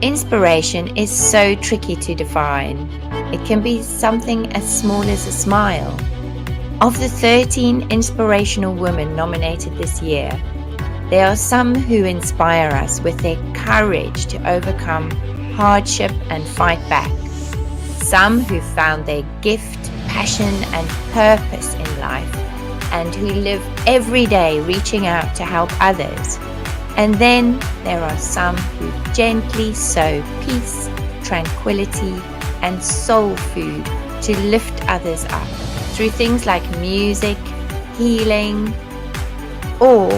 Inspiration is so tricky to define. It can be something as small as a smile. Of the 13 inspirational women nominated this year, there are some who inspire us with their courage to overcome hardship and fight back. Some who found their gift, passion, and purpose in life, and who live every day reaching out to help others. And then there are some who gently sow peace, tranquility, and soul food to lift others up through things like music, healing, or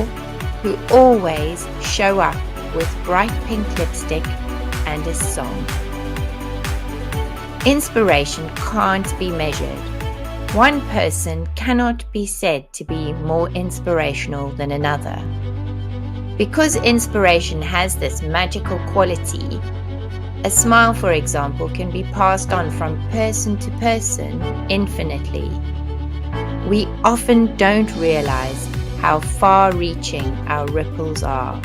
who always show up with bright pink lipstick and a song. Inspiration can't be measured. One person cannot be said to be more inspirational than another. Because inspiration has this magical quality, a smile, for example, can be passed on from person to person infinitely. We often don't realize how far-reaching our ripples are.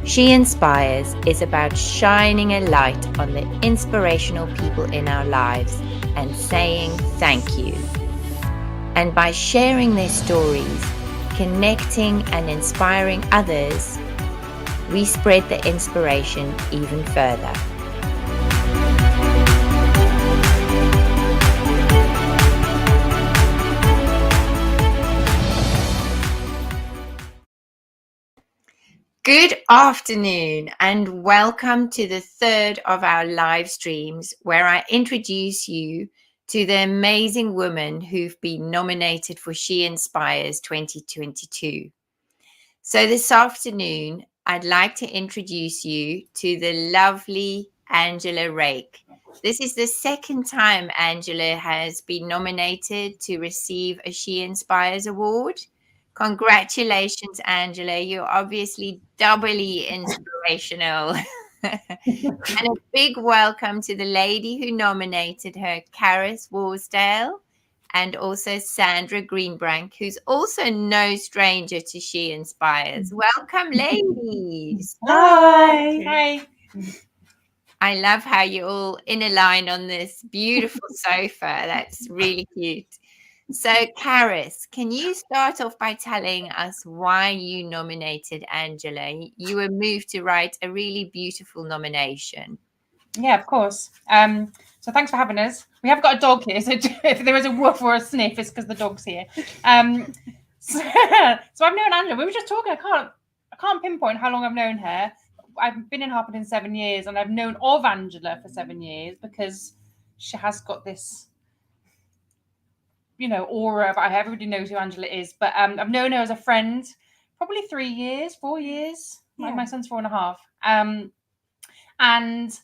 She Inspires is about shining a light on the inspirational people in our lives and saying thank you. And by sharing their stories, connecting and inspiring others, we spread the inspiration even further. Good afternoon and welcome to the third of our live streams where I introduce you to the amazing women who've been nominated for She Inspires 2022. So this afternoon, I'd like to introduce you to the lovely Angela Rake. This is the second time Angela has been nominated to receive a She Inspires Award. Congratulations, Angela. You're obviously doubly inspirational. And a big welcome to the lady who nominated her, Karis Worsdale, and also Sandra Greenbank, who's also no stranger to She Inspires. Welcome, ladies. Hi. Hi. I love how you're all in a line on this beautiful sofa. That's really cute. So, Karis, can you start off by telling us why you nominated Angela? You were moved to write a really beautiful nomination. Yeah, of course. So thanks for having us. We have got a dog here, so if there is a woof or a sniff, it's because the dog's here. So I've known Angela. We were just talking. I can't pinpoint how long I've known her. I've been in Harpenden 7 years, and I've known of Angela for 7 years because she has got this, aura about her. Everybody knows who Angela is, but I've known her as a friend probably 3 years, 4 years. Yeah. My son's 4.5. And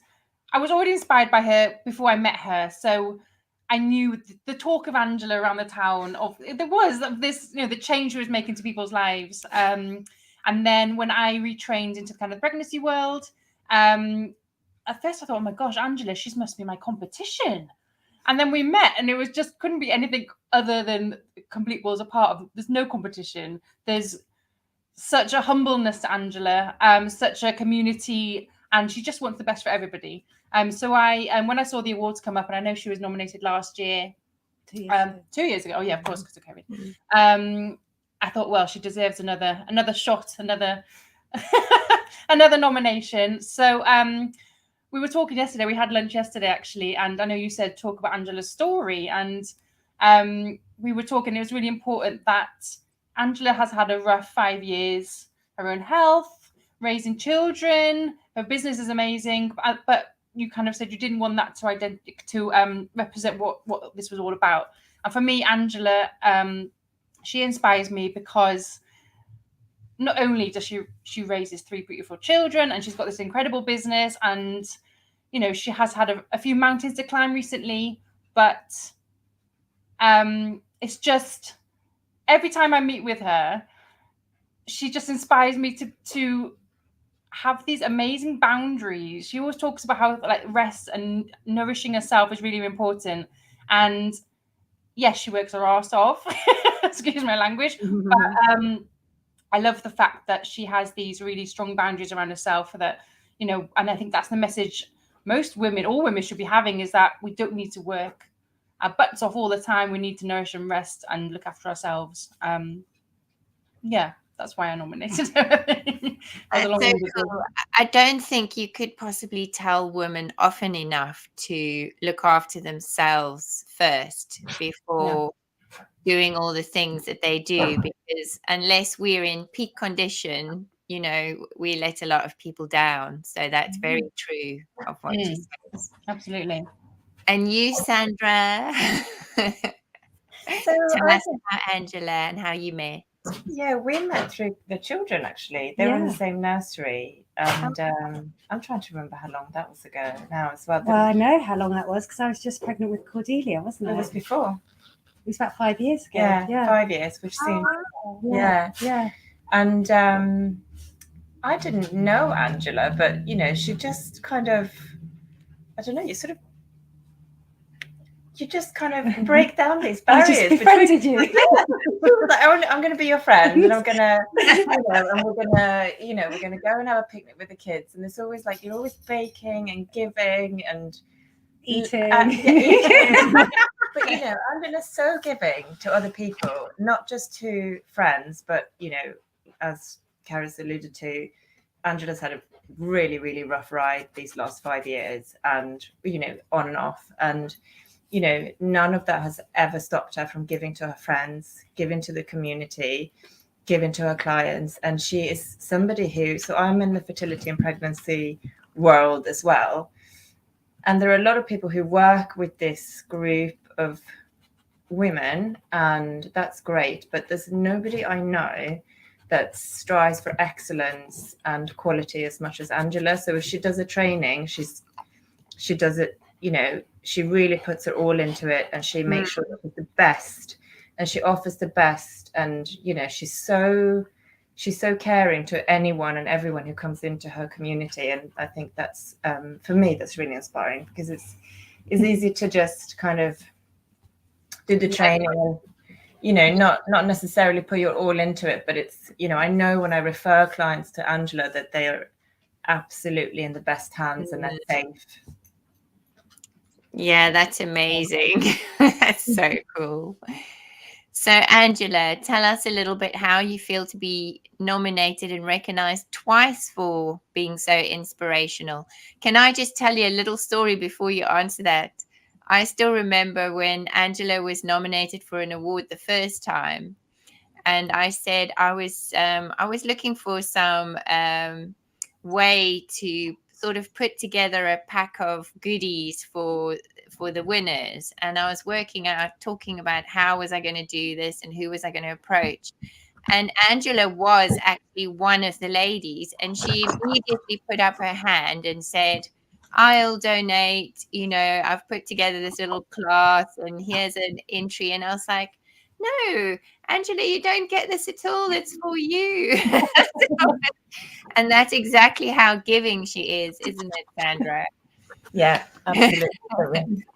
I was already inspired by her before I met her. So I knew the talk of Angela around the town there was this, the change she was making to people's lives. And then when I retrained into kind of the pregnancy world, at first I thought, oh my gosh, Angela, she must be my competition. And then we met and it was just couldn't be anything other than complete worlds apart. There's no competition. There's such a humbleness to Angela, such a community, and she just wants the best for everybody. So when I saw the awards come up, and I know she was nominated last year, 2 years ago. Oh yeah, of course, because of COVID. I thought, well, she deserves another shot, another another nomination. So we were talking yesterday. We had lunch yesterday, actually, and I know you said talk about Angela's story, and we were talking. It was really important that Angela has had a rough 5 years. Her own health, raising children, her business is amazing, but you kind of said you didn't want that to represent what this was all about. And for me, Angela, she inspires me because not only does she raises 3 beautiful children, and she's got this incredible business, and she has had a few mountains to climb recently, but it's just every time I meet with her, she just inspires me to have these amazing boundaries. She always talks about how rest and nourishing herself is really important. And yes, she works her arse off. Excuse my language. Mm-hmm. But I love the fact that she has these really strong boundaries around herself that, and I think that's the message most women, all women should be having, is that we don't need to work our butts off all the time. We need to nourish and rest and look after ourselves. That's why I nominated her. That's so cool. I don't think you could possibly tell women often enough to look after themselves first before doing all the things that they do, because unless we're in peak condition, we let a lot of people down. So that's very true of what she says. Absolutely. And you, Sandra, tell us about Angela and how you met. Yeah, we met through the children, actually. They were in the same nursery. And I'm trying to remember how long that was ago now as well. Well, I know how long that was because I was just pregnant with Cordelia, wasn't I? It was before. It was about 5 years ago. Yeah. 5 years, which seemed... Yeah. And I didn't know Angela, but, she just kind of... I don't know, you just kind of break down these barriers. I just befriended you. I'm going to be your friend, and I'm going to, and we're going to go and have a picnic with the kids. And it's always like, you're always baking and giving and eating. But, Angela's so giving to other people, not just to friends, but, as Kara's alluded to, Angela's had a really, really rough ride these last 5 years, and, on and off. And, none of that has ever stopped her from giving to her friends, giving to the community, giving to her clients. And she is somebody who, so I'm in the fertility and pregnancy world as well. And there are a lot of people who work with this group of women, and that's great. But there's nobody I know that strives for excellence and quality as much as Angela. So if she does a training, she does it, she really puts her all into it, and she makes sure that it's the best, and she offers the best. And, she's so caring to anyone and everyone who comes into her community. And I think that's, for me, that's really inspiring, because it's easy to just kind of do the training and, not necessarily put your all into it. But it's, I know when I refer clients to Angela that they are absolutely in the best hands and they're safe. Yeah, that's amazing. That's so cool. So, Angela, tell us a little bit how you feel to be nominated and recognized twice for being so inspirational. Can I just tell you a little story before you answer that? I still remember when Angela was nominated for an award the first time, and I said I was looking for some way to sort of put together a pack of goodies for the winners, and I was talking about how was I going to do this and who was I going to approach. And Angela was actually one of the ladies, and she immediately put up her hand and said, I'll donate, I've put together this little cloth and here's an entry. And I was like, no, Angela, you don't get this at all. It's for you. And that's exactly how giving she is, isn't it, Sandra? Yeah, absolutely.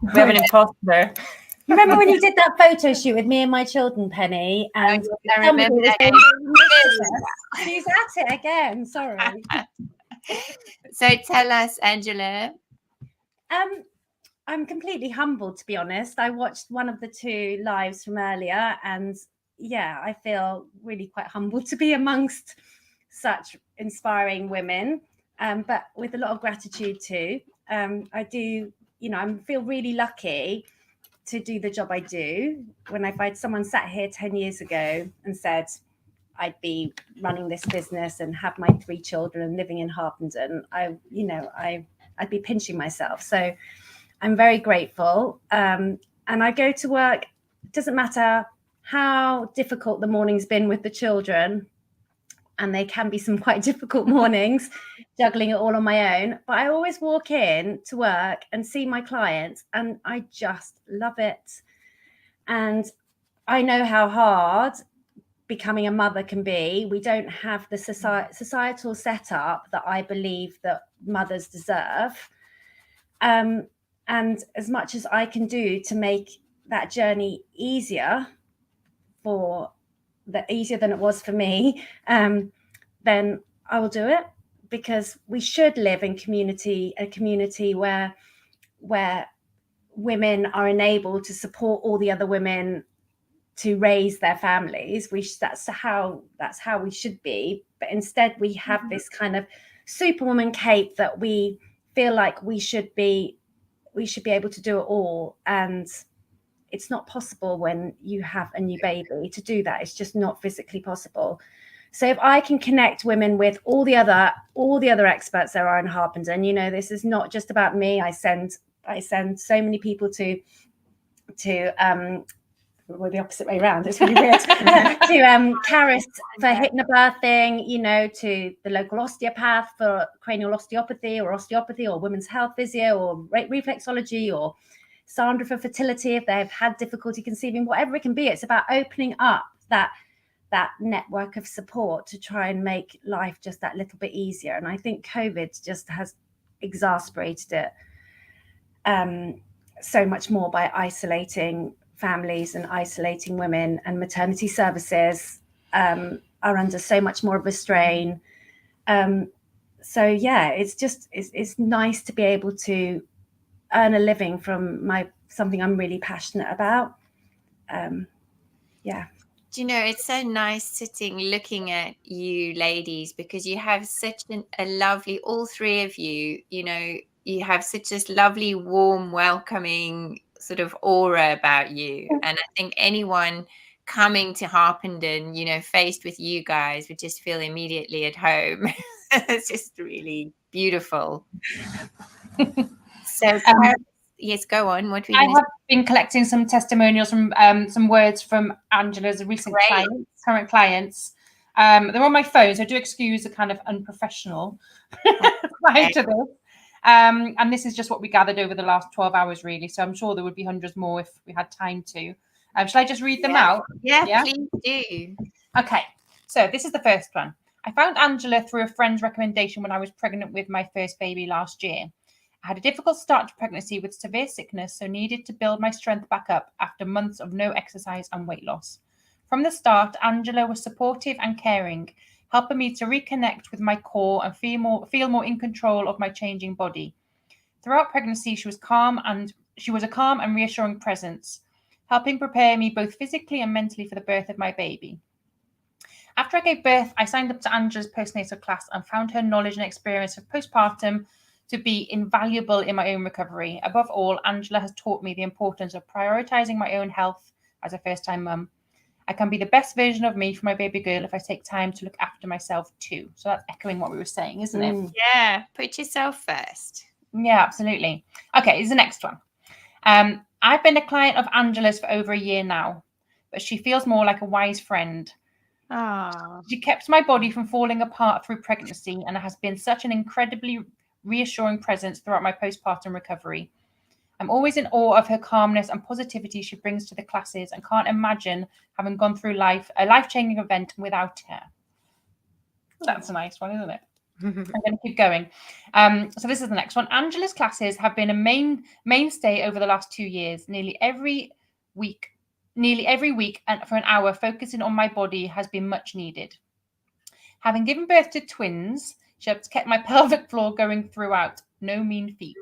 We have an imposter. Remember when you did that photo shoot with me and my children, Penny? And I remember that. She's at it again. Sorry. So tell us, Angela. I'm completely humbled, to be honest. I watched one of the 2 lives from earlier, and I feel really quite humbled to be amongst such inspiring women, but with a lot of gratitude too. I do, I feel really lucky to do the job I do. When if I'd someone sat here 10 years ago and said I'd be running this business and have my 3 children and living in Harpenden, I'd be pinching myself. So I'm very grateful. And I go to work, it doesn't matter how difficult the morning's been with the children, and they can be some quite difficult mornings, juggling it all on my own. But I always walk in to work and see my clients, and I just love it. And I know how hard becoming a mother can be. We don't have the societal setup that I believe that mothers deserve. And as much as I can do to make that journey easier than it was for me, then I will do it. because we should live in a community where women are enabled to support all the other women to raise their families. That's how we should be. But instead we have this kind of superwoman cape that we feel like we should be able to do it all, and it's not possible when you have a new baby to do that. It's just not physically possible. So if I can connect women with all the other experts there are in Harpenden, you know, this is not just about me. I send so many people to well, the opposite way around. It's really weird. To Caris for hypnobirthing, you know, to the local osteopath for cranial osteopathy or women's health physio or reflexology, or Sandra for fertility if they've had difficulty conceiving, whatever it can be. It's about opening up that network of support to try and make life just that little bit easier. And I think COVID just has exacerbated it so much more by isolating families and isolating women, and maternity services are under so much more of a strain. So yeah, it's nice to be able to earn a living from something I'm really passionate about. Yeah. Do you know, it's so nice sitting looking at you ladies, because you have such a lovely, all three of you, you know, you have such this lovely, warm, welcoming sort of aura about you. And I think anyone coming to Harpenden, you know, faced with you guys would just feel immediately at home. It's just really beautiful. So yes, go on. What were you I have been collecting some testimonials from some words from Angela's recent current clients. They're on my phone, so do excuse the kind of unprofessional side to this. And this is just what we gathered over the last 12 hours, really. So I'm sure there would be hundreds more if we had time to. Shall I just read them out? Yeah, please do. Okay, so this is the first one. I found Angela through a friend's recommendation when I was pregnant with my first baby last year. I had a difficult start to pregnancy with severe sickness, so needed to build my strength back up after months of no exercise and weight loss. From the start, Angela was supportive and caring, helping me to reconnect with my core and feel more in control of my changing body. Throughout pregnancy, she was a calm and reassuring presence, helping prepare me both physically and mentally for the birth of my baby. After I gave birth, I signed up to Angela's postnatal class and found her knowledge and experience of postpartum to be invaluable in my own recovery. Above all, Angela has taught me the importance of prioritizing my own health as a first-time mum. I can be the best version of me for my baby girl if I take time to look after myself too. So that's echoing what we were saying, isn't it? Yeah, put yourself first. Yeah, absolutely. Okay, here's the next one. I've been a client of Angela's for over a year now, but she feels more like a wise friend. Oh. She kept my body from falling apart through pregnancy and has been such an incredibly reassuring presence throughout my postpartum recovery. I'm always in awe of her calmness and positivity she brings to the classes, and can't imagine having gone through a life-changing event without her. That's a nice one, isn't it? I'm going to keep going. So this is the next one. Angela's classes have been a mainstay over the last 2 years. Nearly every week and for an hour, focusing on my body has been much needed. Having given birth to twins, she has kept my pelvic floor going throughout. No mean feat.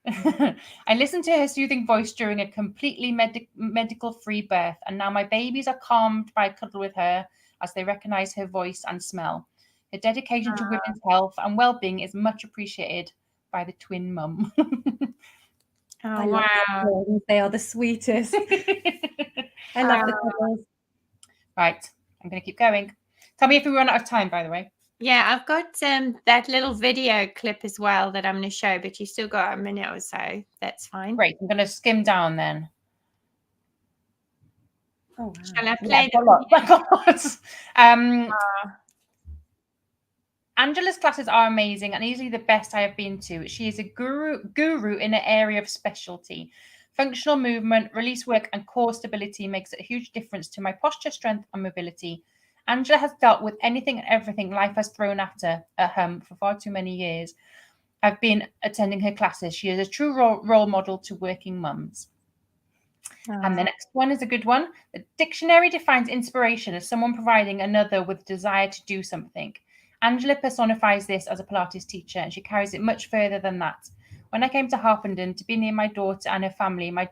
I listened to her soothing voice during a completely medical-free birth, and now my babies are calmed by a cuddle with her as they recognize her voice and smell. Her dedication to women's health and well-being is much appreciated by the twin mum. Oh, wow. They are the sweetest. I love the cuddles. Right, I'm going to keep going. Tell me if we run out of time, by the way. Yeah, I've got that little video clip as well that I'm going to show, but you've still got a minute or so. That's fine. Great. I'm going to skim down then. Oh, wow. Shall I play Angela's classes are amazing and easily the best I have been to. She is a guru in an area of specialty. Functional movement, release work, and core stability makes a huge difference to my posture, strength, and mobility. Angela has dealt with anything and everything life has thrown at her for far too many years. I've been attending her classes. She is a true role model to working mums. And the next one is a good one. The dictionary defines inspiration as someone providing another with desire to do something. Angela personifies this as a Pilates teacher, and she carries it much further than that. When I came to Harpenden to be near my daughter and her family, my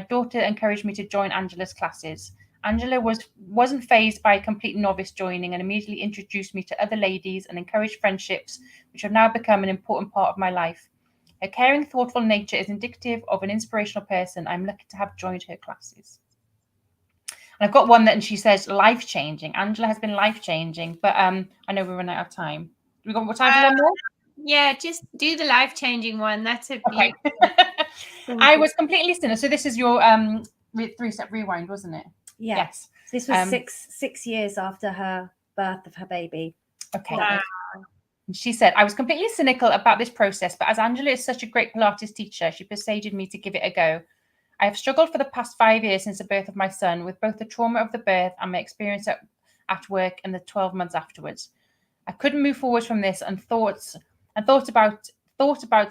daughter encouraged me to join Angela's classes. Angela wasn't fazed by a complete novice joining and immediately introduced me to other ladies and encouraged friendships, which have now become an important part of my life. Her caring, thoughtful nature is indicative of an inspirational person. I'm lucky to have joined her classes. And I've got one that, and she says, life-changing. Angela has been life-changing, but I know we're running out of time. We got more time for one more? Yeah, just do the life-changing one. That's a Okay. I was completely sinner. So this is your three-step rewind, wasn't it? Yeah. Yes. This was six years after her birth of her baby. Okay. Wow. She said, I was completely cynical about this process, but as Angela is such a great Pilates teacher, she persuaded me to give it a go. I have struggled for the past 5 years since the birth of my son with both the trauma of the birth and my experience at work and the 12 months afterwards. I couldn't move forward from this and thought about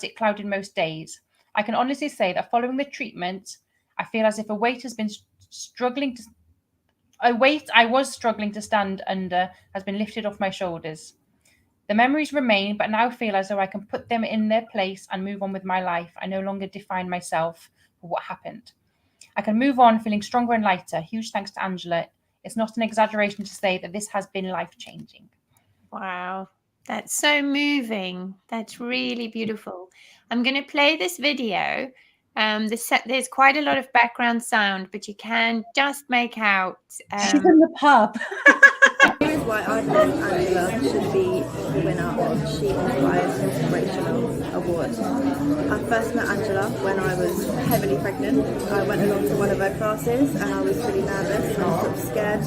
it clouded most days. I can honestly say that following the treatment, I feel as if a weight I was struggling to stand under has been lifted off my shoulders. The memories remain, but now feel as though I can put them in their place and move on with my life. I no longer define myself for what happened. I can move on feeling stronger and lighter. Huge thanks to Angela. It's not an exaggeration to say that this has been life-changing. Wow, that's so moving. That's really beautiful. I'm going to play this video. There's quite a lot of background sound, but you can just make out. She's in the pub. Here's why I believe Angela should be the winner of SheInspires Inspirational Award. I first met Angela when I was heavily pregnant. I went along to one of her classes and I was really nervous and sort of scared,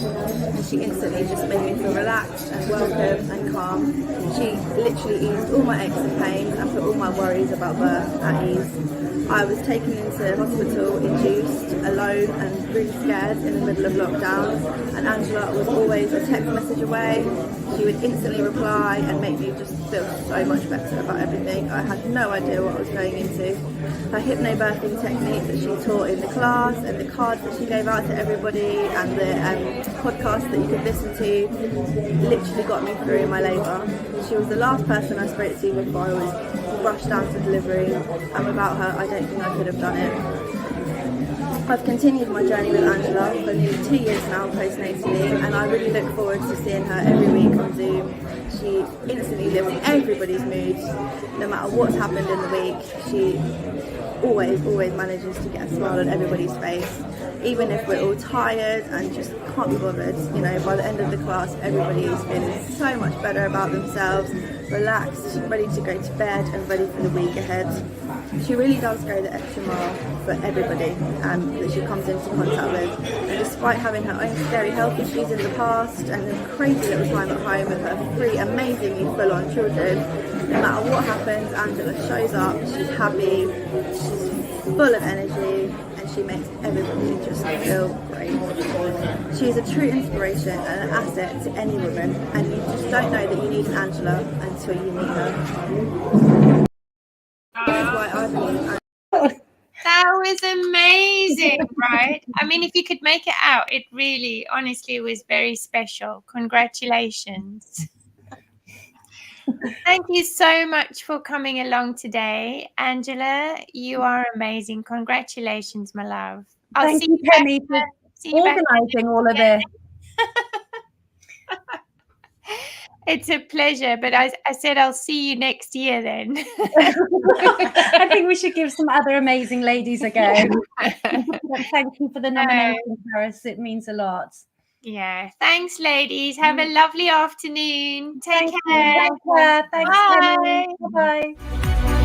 and she instantly just made me feel relaxed and welcome and calm. She literally eased all my aches and pains and put all my worries about birth at ease. I was taken into hospital, induced, alone and really scared in the middle of lockdown, and Angela was always a text message away. She would instantly reply and make me just feel so much better about everything. I had no idea what I was going into. Her hypnobirthing technique that she taught in the class and the cards that she gave out to everybody and the podcast that you could listen to literally got me through my labour. She was the last person I spoke to before I was rushed down to delivery, and without her I don't think I could have done it. I've continued my journey with Angela for nearly 2 years now postnatally, and I really look forward to seeing her every week on Zoom. She instantly lifts everybody's mood, no matter what's happened in the week. She always manages to get a smile on everybody's face, even if we're all tired and just can't be bothered. You know, by the end of the class, everybody is feeling so much better about themselves, relaxed, ready to go to bed and ready for the week ahead. She really does go the extra mile for everybody that she comes into contact with. And despite having her own scary health issues in the past and a crazy little time at home with her 3 amazingly full-on children, no matter what happens, Angela shows up, she's happy, she's full of energy, and she makes everybody just feel great. She's a true inspiration and an asset to any woman, and you just don't know that you need Angela until you meet her. Here's why I believe That was amazing, right? I mean, if you could make it out, it really, honestly, was very special. Congratulations. Thank you so much for coming along today. Angela, you are amazing. Congratulations, my love. Thank you, Penny, for organising all of this. It's a pleasure, but I said I'll see you next year then. I think we should give some other amazing ladies a go. Thank you for the nomination, Paris. It means a lot. Yeah. Thanks, ladies. Have a lovely afternoon. Take care. Thanks, Bye. Penny. Bye-bye.